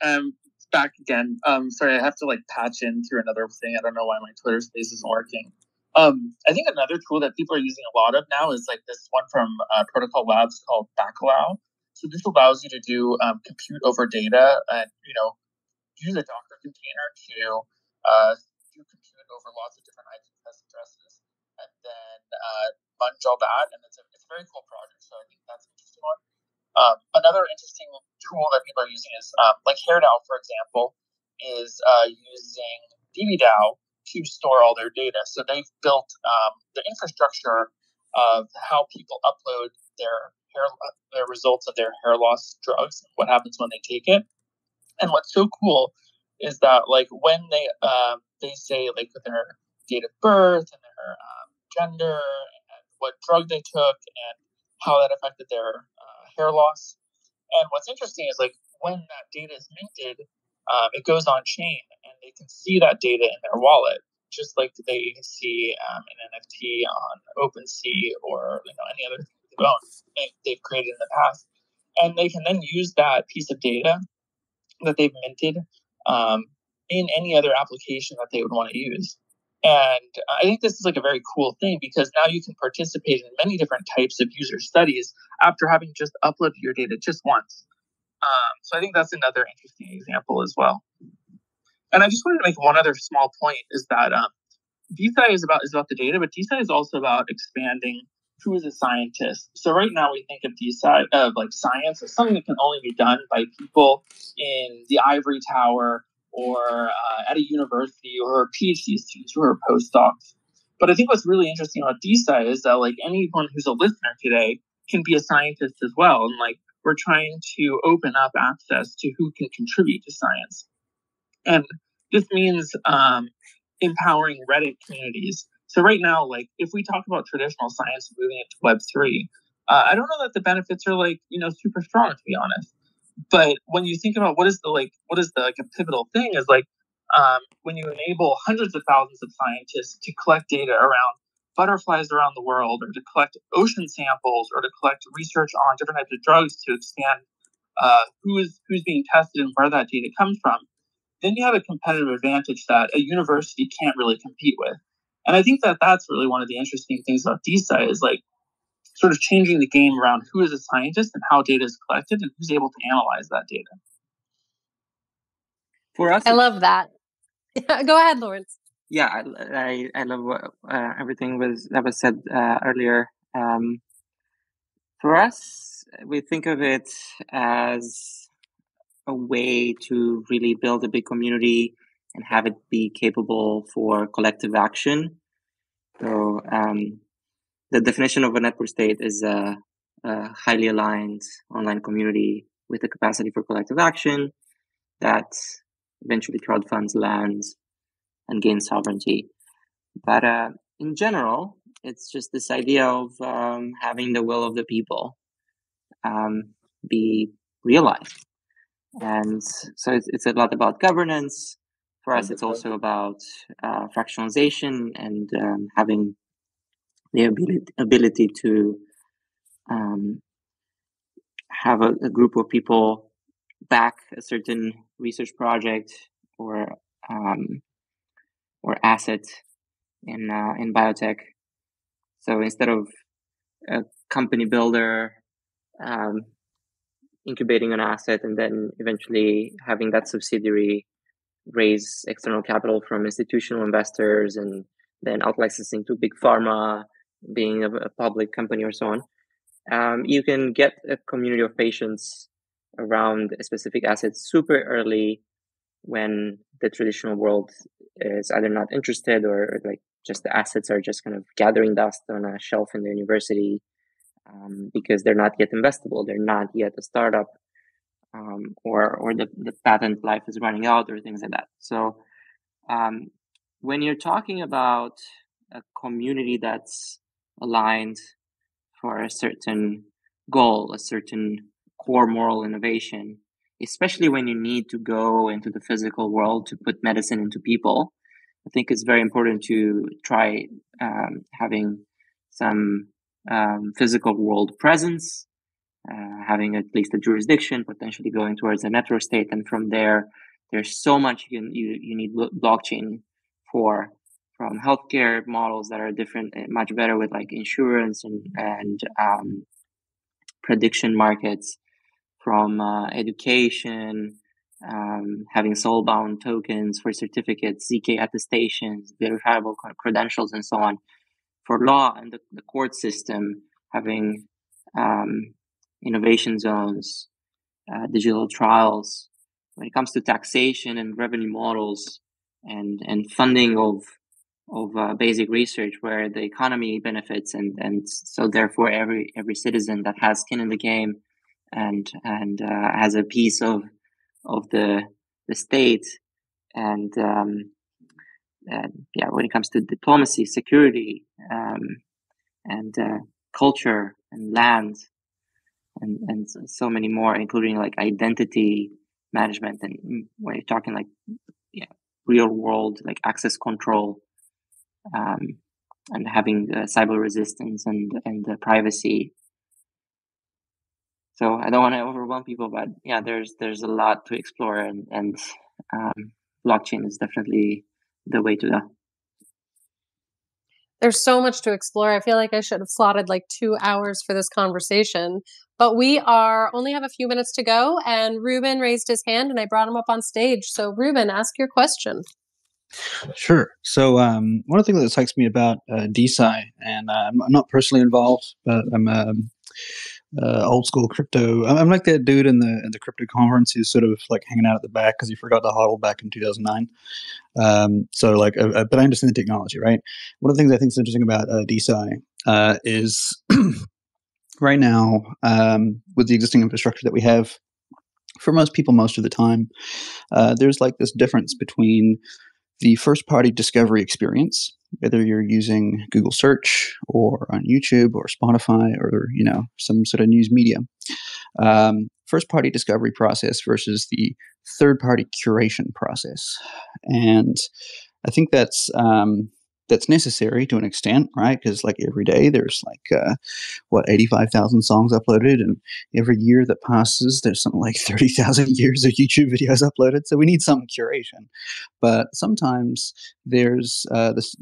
back again. Sorry, I have to like patch in through another thing. I don't know why my Twitter space isn't working. I think another tool that people are using a lot of now is like this one from Protocol Labs called Bacalao. So this allows you to do compute over data and use a Docker container to do compute over lots of different IPFS addresses, and then bunch all that. And it's a very cool project. So I think that's an interesting one. Another interesting tool that people are using is like HairDAO, for example, is using DBDAO to store all their data. So they've built the infrastructure of how people upload their results of their hair loss drugs, what happens when they take it. And what's so cool is that like when they say like their date of birth and their gender and what drug they took and how that affected their hair loss. And what's interesting is like when that data is minted, it goes on chain and they can see that data in their wallet, just like they see an NFT on OpenSea or any other thing they've created in the past. And they can then use that piece of data that they've minted in any other application that they would want to use. And I think this is like a very cool thing because now you can participate in many different types of user studies after having just uploaded your data just once. So I think that's another interesting example as well. And I just wanted to make one other small point is that DeSci is about the data, but DeSci is also about expanding who is a scientist. So right now we think of DeSci like science as something that can only be done by people in the ivory tower or at a university or PhD students who are postdocs. But I think what's really interesting about DeSci is that like anyone who's a listener today can be a scientist as well. And like we're trying to open up access to who can contribute to science. And this means empowering Reddit communities. So right now, like if we talk about traditional science moving into Web3, I don't know that the benefits are like, super strong, to be honest. But when you think about what is the a pivotal thing is like when you enable hundreds of thousands of scientists to collect data around butterflies around the world, or to collect ocean samples, or to collect research on different types of drugs to expand who's being tested and where that data comes from, then you have a competitive advantage that a university can't really compete with. And I think that that's really one of the interesting things about DeSci is like sort of changing the game around who is a scientist and how data is collected and who's able to analyze that data. For us, I love that. Go ahead, Lawrence. Yeah, I love what, everything that was said earlier. For us, we think of it as a way to really build a big community and have it be capable for collective action. So the definition of a network state is a highly aligned online community with the capacity for collective action that eventually crowdfunds lands and gains sovereignty. But in general, it's just this idea of having the will of the people be realized. And so it's a lot about governance. For us, it's also about fractionalization and having the ability to have a group of people back a certain research project or asset in biotech. So instead of a company builder incubating an asset and then eventually having that subsidiary raise external capital from institutional investors and then out-licensing to big pharma, being a public company or so on, you can get a community of patients around a specific asset super early when the traditional world is either not interested or like just the assets are just kind of gathering dust on a shelf in the university because they're not yet investable, they're not yet a startup, or the patent life is running out or things like that. So when you're talking about a community that's aligned for a certain goal, a certain core moral innovation, especially when you need to go into the physical world to put medicine into people, I think it's very important to try having some physical world presence, having at least a jurisdiction, potentially going towards a network state, and from there, there's so much you need blockchain for, from healthcare models that are different, much better with like insurance and prediction markets, from education, having soul-bound tokens for certificates, ZK attestations, verifiable credentials, and so on. For law and the court system, having innovation zones, digital trials. When it comes to taxation and revenue models and funding of basic research, where the economy benefits, and so therefore every citizen that has skin in the game and has a piece of the state, and yeah, when it comes to diplomacy, security, and culture and land, and so many more, including like identity management, and when you're talking like real world like access control, and having cyber resistance and privacy. So I don't want to overwhelm people, but yeah, there's a lot to explore, and blockchain is definitely the way to go. There's so much to explore. I feel like I should have slotted like 2 hours for this conversation, but we only have a few minutes to go, and Ruben raised his hand and I brought him up on stage. So Ruben, ask your question. Sure. So one of the things that excites me about DeSci, and I'm not personally involved, but I'm old school crypto. I'm like that dude in the crypto conference who's sort of like hanging out at the back because he forgot the hodl back in 2009. But I understand the technology, right? One of the things I think is interesting about DeSci is right now, with the existing infrastructure that we have, for most people, most of the time, there's like this difference between the first-party discovery experience, whether you're using Google search or on YouTube or Spotify or some sort of news media, first-party discovery process versus the third-party curation process, and I think that's necessary to an extent, right? Because like every day there's like 85,000 songs uploaded, and every year that passes there's something like 30,000 years of YouTube videos uploaded. So we need some curation, but sometimes there's this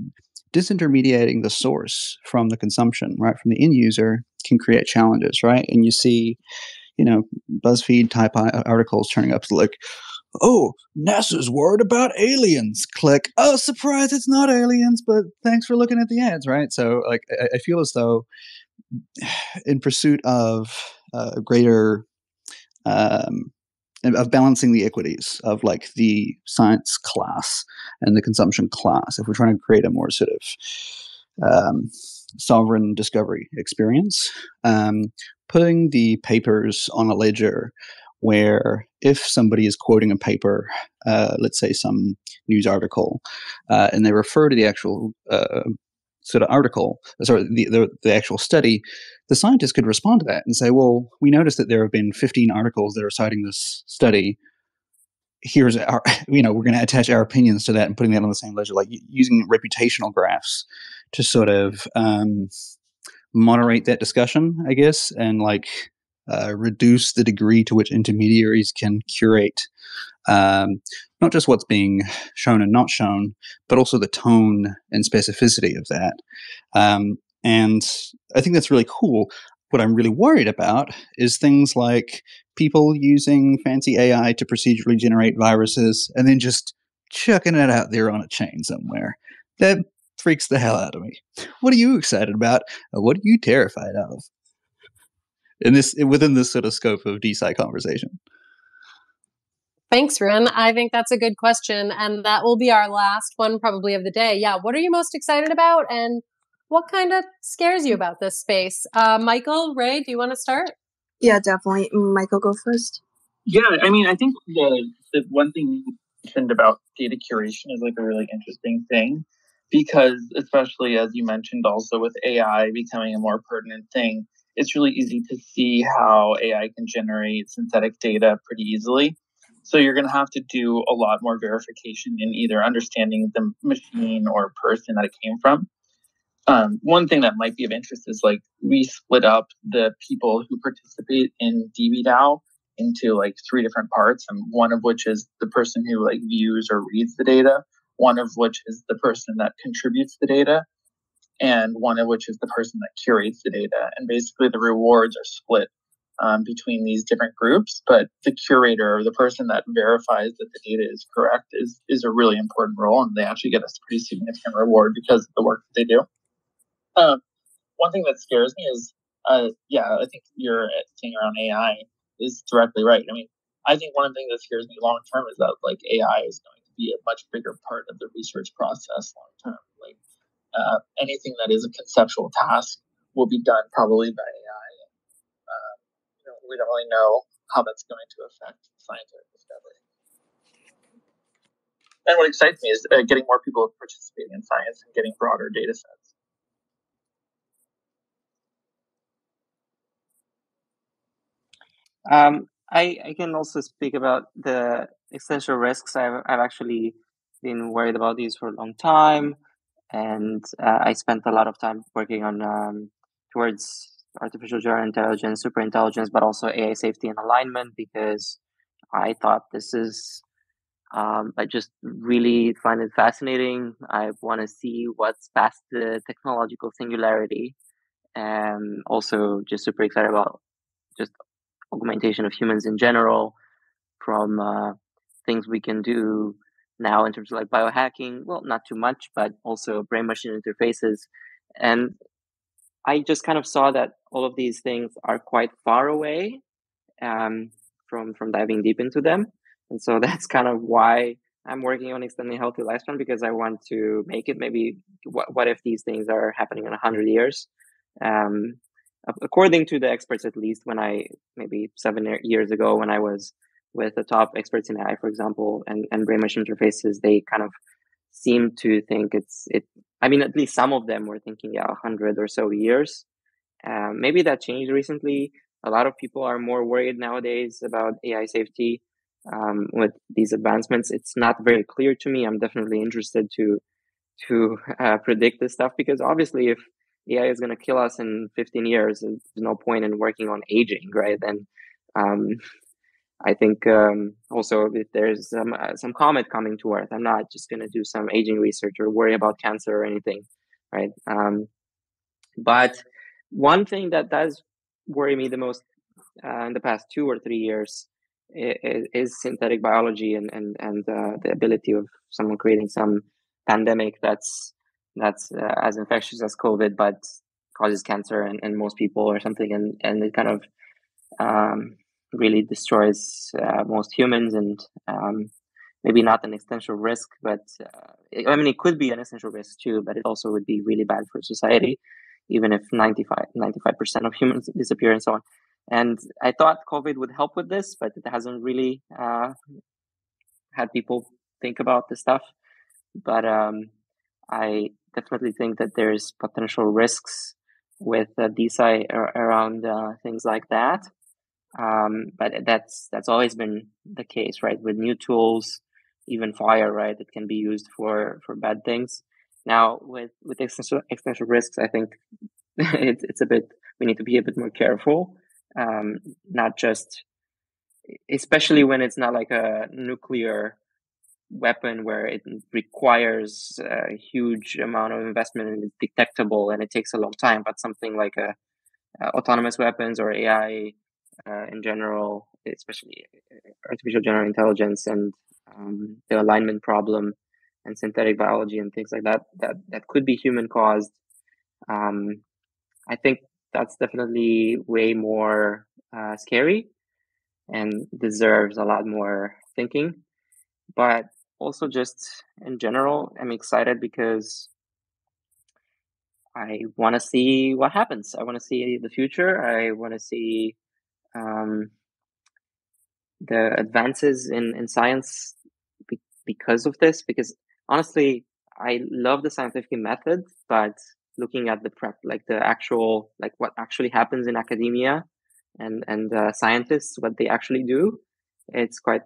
disintermediating the source from the consumption, right, from the end user can create challenges, right? And you see, BuzzFeed type articles turning up like, oh, NASA's worried about aliens. Click. Oh, surprise, it's not aliens, but thanks for looking at the ads, right? So, like, I feel as though in pursuit of greater of balancing the equities of like the science class and the consumption class, if we're trying to create a more sort of sovereign discovery experience, putting the papers on a ledger where if somebody is quoting a paper, let's say some news article, and they refer to the actual sort of article, sorry, the actual study, the scientists could respond to that and say, well, we noticed that there have been 15 articles that are citing this study. Here's our, we're going to attach our opinions to that and putting that on the same ledger, like using reputational graphs to sort of moderate that discussion, I guess, and like reduce the degree to which intermediaries can curate not just what's being shown and not shown, but also the tone and specificity of that. And I think that's really cool. What I'm really worried about is things like people using fancy AI to procedurally generate viruses and then just chucking it out there on a chain somewhere. That freaks the hell out of me. What are you excited about? What are you terrified of? Within this sort of scope of DeSci conversation. Thanks, Ren. I think that's a good question, and that will be our last one probably of the day. Yeah, what are you most excited about, and what kind of scares you about this space? Michael, Ray, do you want to start? Yeah, definitely. Michael, go first. Yeah, I mean, I think the one thing you mentioned about data curation is like a really interesting thing, because especially as you mentioned also with AI becoming a more pertinent thing, it's really easy to see how AI can generate synthetic data pretty easily. So you're going to have to do a lot more verification in either understanding the machine or person that it came from. One thing that might be of interest is like we split up the people who participate in DBDAO into like 3 different parts, and one of which is the person who like views or reads the data, one of which is the person that contributes the data, and one of which is the person that curates the data. And basically the rewards are split between these different groups, but the curator or the person that verifies that the data is correct is a really important role, and they actually get a pretty significant reward because of the work that they do. One thing that scares me is, I think your thing around AI is directly right. I mean, I think one of the things that scares me long term is that like AI is going to be a much bigger part of the research process long term. Like anything that is a conceptual task will be done probably by AI. We don't really know how that's going to affect scientific discovery. And what excites me is getting more people participating in science and getting broader data sets. I can also speak about the existential risks. I've actually been worried about these for a long time, and I spent a lot of time working on towards artificial general intelligence, superintelligence, but also AI safety and alignment, because I thought this is I just really find it fascinating. I want to see what's past the technological singularity, and also just super excited about just augmentation of humans in general, from things we can do now in terms of like biohacking. Well, not too much, but also brain machine interfaces. And I just kind of saw that all of these things are quite far away from diving deep into them. And so that's kind of why I'm working on extending healthy lifespan, because I want to make it maybe what if these things are happening in 100 years? According to the experts, at least, when maybe 7 years ago, when I was with the top experts in AI, for example, and brain machine interfaces, they kind of seem to think I mean, at least some of them were thinking, 100 or so years. Maybe that changed recently. A lot of people are more worried nowadays about AI safety with these advancements. It's not very clear to me. I'm definitely interested to predict this stuff, because obviously if AI is going to kill us in 15 years, there's no point in working on aging, right? And I think also if there's some comet coming to Earth, I'm not just going to do some aging research or worry about cancer or anything. right? But one thing that does worry me the most in the past 2 or 3 years is synthetic biology and the ability of someone creating some pandemic that's as infectious as COVID, but causes cancer and most people or something, and it kind of really destroys most humans, and maybe not an existential risk, but it could be an essential risk too, but it also would be really bad for society, even if 95% of humans disappear and so on. And I thought COVID would help with this, but it hasn't really had people think about this stuff. But I definitely think that there's potential risks with DeSci around things like that. But that's always been the case, right? With new tools, even fire, right? It can be used for bad things. Now with existential risks, I think it's a bit, we need to be a bit more careful. Not just, especially when it's not like a nuclear weapon where it requires a huge amount of investment and it's detectable and it takes a long time, but something like autonomous weapons or AI in general, especially artificial general intelligence and the alignment problem and synthetic biology and things like that could be human caused. I think that's definitely way more scary and deserves a lot more thinking. But also just in general, I'm excited because I want to see what happens. I want to see the future. I want to see the advances in science because of this. Because honestly, I love the scientific method, but looking at the actual, like what actually happens in academia and scientists, what they actually do, it's quite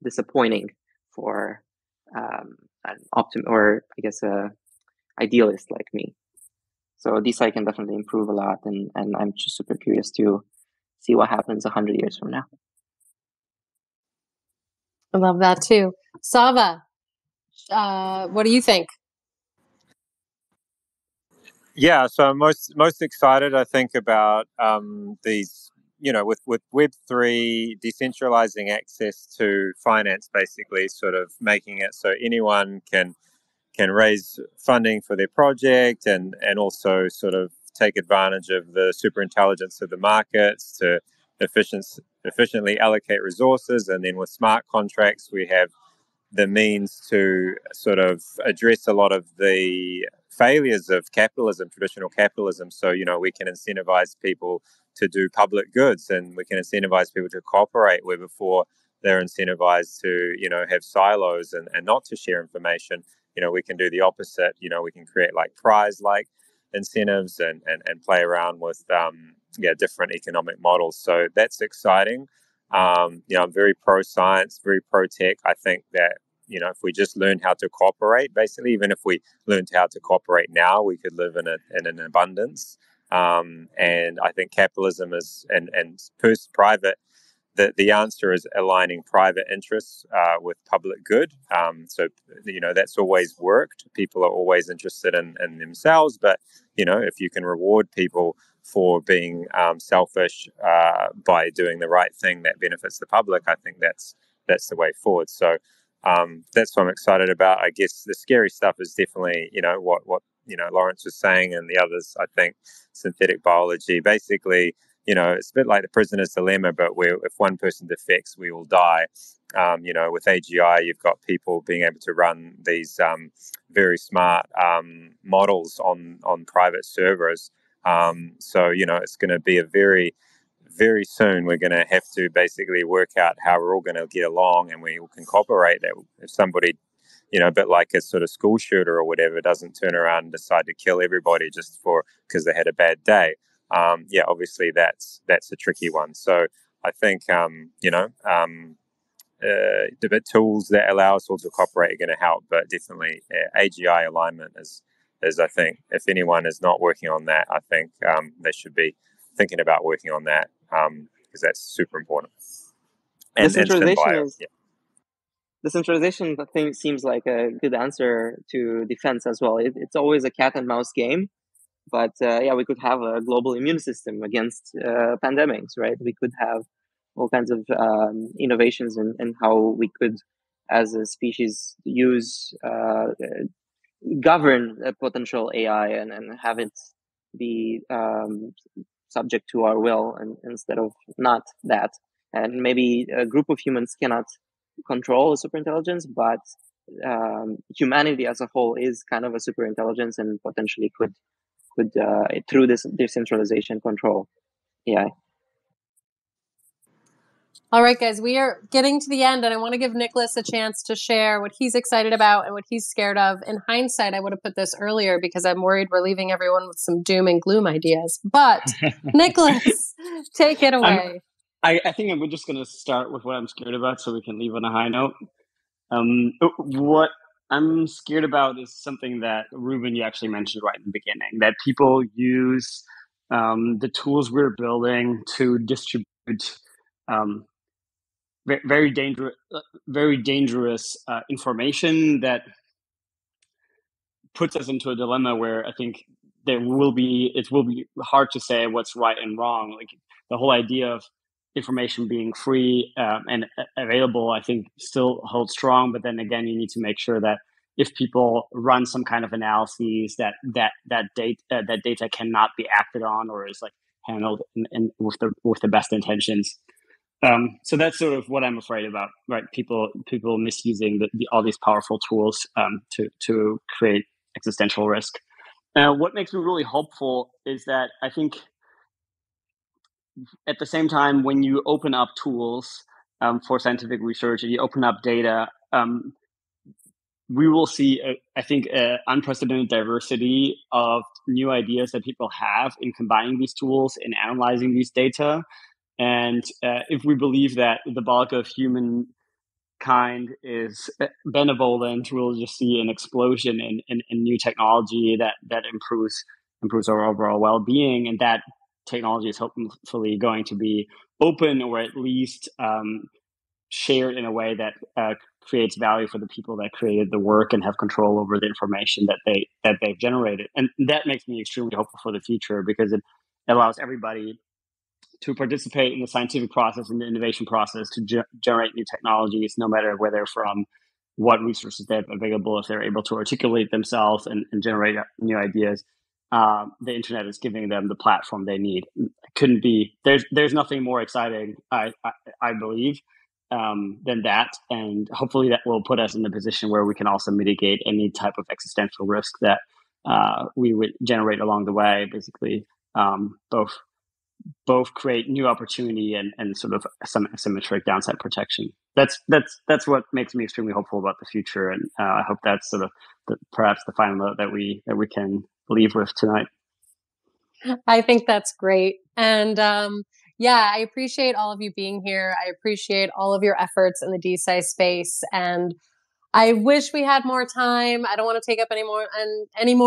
disappointing for an idealist like me. So DeSci can definitely improve a lot, and I'm just super curious to see what happens 100 years from now. I love that too. Sava, what do you think? Yeah, so I'm most excited, I think, about these, with Web3 decentralizing access to finance, basically, sort of making it so anyone can raise funding for their project and also sort of take advantage of the super intelligence of the markets to efficiently allocate resources. And then with smart contracts, we have the means to sort of address a lot of the failures of capitalism, traditional capitalism. So, we can incentivize people to do public goods, and we can incentivize people to cooperate where before they're incentivized to, have silos and not to share information. We can do the opposite. We can create like prize-like incentives and play around with, different economic models. So that's exciting. I'm very pro-science, very pro-tech. I think that, if we just learn how to cooperate, basically, even if we learned how to cooperate now, we could live in an abundance. And I think capitalism is and private. The answer is aligning private interests with public good. So that's always worked. People are always interested in themselves, but if you can reward people for being selfish by doing the right thing that benefits the public, I think that's the way forward. So that's what I'm excited about. I guess the scary stuff is definitely what Lawrence was saying and the others. I think synthetic biology, basically, it's a bit like the prisoner's dilemma, but if one person defects, we all die. With AGI, you've got people being able to run these very smart models on private servers. So, it's going to be a very, very soon we're going to have to basically work out how we're all going to get along, and we all can cooperate. That if somebody, a bit like a sort of school shooter or whatever, doesn't turn around and decide to kill everybody just because they had a bad day. Obviously that's a tricky one. So I think the tools that allow us all to cooperate are going to help, but definitely AGI alignment is I think if anyone is not working on that, I think they should be thinking about working on that because that's super important. And decentralization is decentralization thing seems like a good answer to defense as well. It's always a cat and mouse game, but we could have a global immune system against pandemics, right? We could have all kinds of innovations in how we could, as a species, govern a potential AI and have it be subject to our will, and instead of not that. And maybe a group of humans cannot control a superintelligence, but humanity as a whole is kind of a superintelligence and potentially could through this decentralization control AI. All right, guys, we are getting to the end, and I want to give Nicholas a chance to share what he's excited about and what he's scared of. In hindsight, I would have put this earlier because I'm worried we're leaving everyone with some doom and gloom ideas. But Nicholas, take it away. I think I'm just going to start with what I'm scared about so we can leave on a high note. What I'm scared about is something that, Ruben, you actually mentioned right in the beginning, that people use the tools we're building to distribute very dangerous information that puts us into a dilemma where I think it will be hard to say what's right and wrong. Like the whole idea of information being free and available, I think still holds strong. But then again, you need to make sure that if people run some kind of analyses, that data cannot be acted on or is like handled with the best intentions. So that's sort of what I'm afraid about, right? People misusing all these powerful tools to create existential risk. What makes me really hopeful is that I think at the same time, when you open up tools for scientific research and you open up data, we will see, I think, unprecedented diversity of new ideas that people have in combining these tools, in analyzing these data. And if we believe that the bulk of humankind is benevolent, we'll just see an explosion in new technology that improves our overall well-being, and that technology is hopefully going to be open or at least shared in a way that creates value for the people that created the work and have control over the information that they've generated. And that makes me extremely hopeful for the future because it allows everybody to participate in the scientific process and the innovation process to generate new technologies, no matter whether from what resources they have available, if they're able to articulate themselves and generate new ideas. The internet is giving them the platform they need. Couldn't be there's nothing more exciting, I believe, than that. And hopefully that will put us in a position where we can also mitigate any type of existential risk that we would generate along the way. Basically, both create new opportunity and sort of some asymmetric downside protection. That's what makes me extremely hopeful about the future, and I hope that's sort of perhaps the final note that we can leave with tonight. I think that's great, and I appreciate all of you being here. I appreciate all of your efforts in the DeSci space, and I wish we had more time. I don't want to take up any more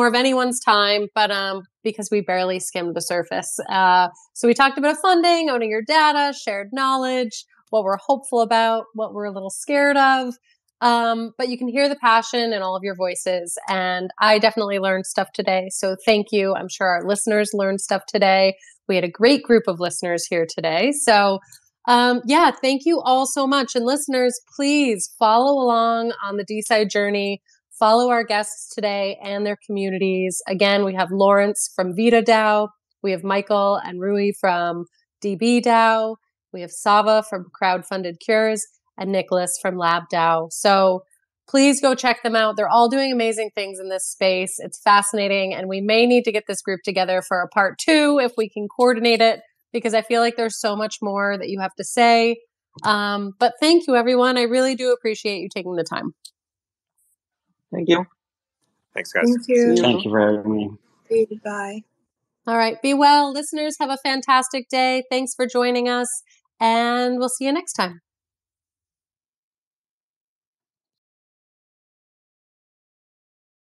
of anyone's time, but because we barely skimmed the surface. So we talked about funding, owning your data, shared knowledge, what we're hopeful about, what we're a little scared of. But you can hear the passion in all of your voices. And I definitely learned stuff today. So thank you. I'm sure our listeners learned stuff today. We had a great group of listeners here today. So thank you all so much. And listeners, please follow along on the DeSci journey. Follow our guests today and their communities. Again, we have Lawrence from Vita DAO. We have Michael and Rui from DB DAO. We have Sava from Crowdfunded Cures and Nicholas from Lab DAO. So please go check them out. They're all doing amazing things in this space. It's fascinating. And we may need to get this group together for a part 2 if we can coordinate it, because I feel like there's so much more that you have to say. But thank you, everyone. I really do appreciate you taking the time. Thank you. Thanks, guys. Thank you. Thank you for having me. Bye. All right. Be well. Listeners, have a fantastic day. Thanks for joining us, and we'll see you next time.